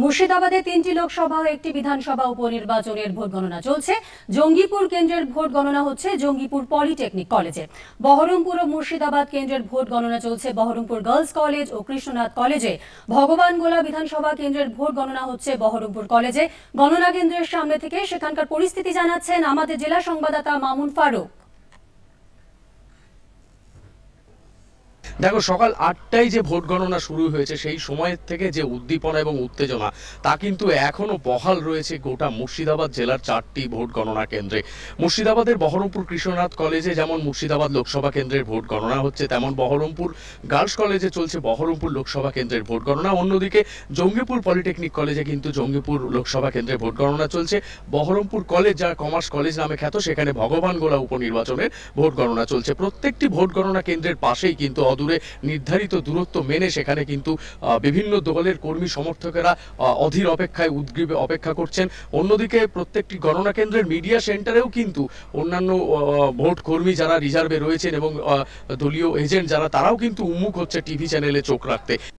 মুর্শিদাবাদে 3টি লোকসভা ও একটি বিধানসভা উপনির্বাচনের ভোট গণনা চলছে। জঙ্গিপুর কেন্দ্রের ভোট গণনা হচ্ছে জঙ্গিপুর পলিটেকনিক কলেজে। বহরমপুর ও মুর্শিদাবাদ কেন্দ্রের ভোট গণনা চলছে বহরমপুর গার্লস কলেজ ও কৃষ্ণনাথ কলেজে। ভগবানগোলা বিধানসভা কেন্দ্রের ভোট গণনা হচ্ছে বহরমপুর কলেজে। গণনা কেন্দ্রের সামনে থেকে সেখানকার পরিস্থিতি জানাচ্ছেন আমাদের জেলা সংবাদদাতা মামুন ফারুক। দেখো, সকাল 8টায় যে ভোট গণনা শুরু হয়েছে সেই সময়ের থেকে যে উদ্দীপনা এবং উত্তেজনা তা কিন্তু এখনো বহাল রয়েছে গোটা মুর্শিদাবাদ জেলার 4টি ভোট গণনা কেন্দ্রে। মুর্শিদাবাদের বহরমপুর কৃষ্ণনাথ কলেজে যেমন মুর্শিদাবাদ লোকসভা কেন্দ্রের ভোট গণনা হচ্ছে, তেমন বহরমপুর গার্লস কলেজে চলছে বহরমপুর লোকসভা কেন্দ্রের ভোট গণনা। অন্যদিকে জঙ্গিপুর পলিটেকনিক কলেজে কিন্তু জঙ্গিপুর লোকসভা কেন্দ্রের ভোট গণনা চলছে। বহরমপুর কলেজ, যা কমার্স কলেজ নামে খ্যাত, সেখানে ভগবানগোলা উপনির্বাচনের ভোট গণনা চলছে। প্রত্যেকটি ভোট গণনা কেন্দ্রের পাশেই কিন্তু অদূরে নির্ধারিত দূরত্ব মেনে সেখানে কিন্তু বিভিন্ন দলের কর্মী সমর্থকেরা অধীর অপেক্ষায় উদ্গ্রীবে অপেক্ষা করছেন। অন্যদিকে প্রত্যেকটি গণনা কেন্দ্রের মিডিয়া সেন্টারেও কিন্তু অন্যান্য ভোট কর্মী যারা রিজার্ভে রয়েছেন এবং দলীয় এজেন্ট যারা, তারাও কিন্তু উন্মুখ হচ্ছে টিভি চ্যানেলে চোখ রাখতে।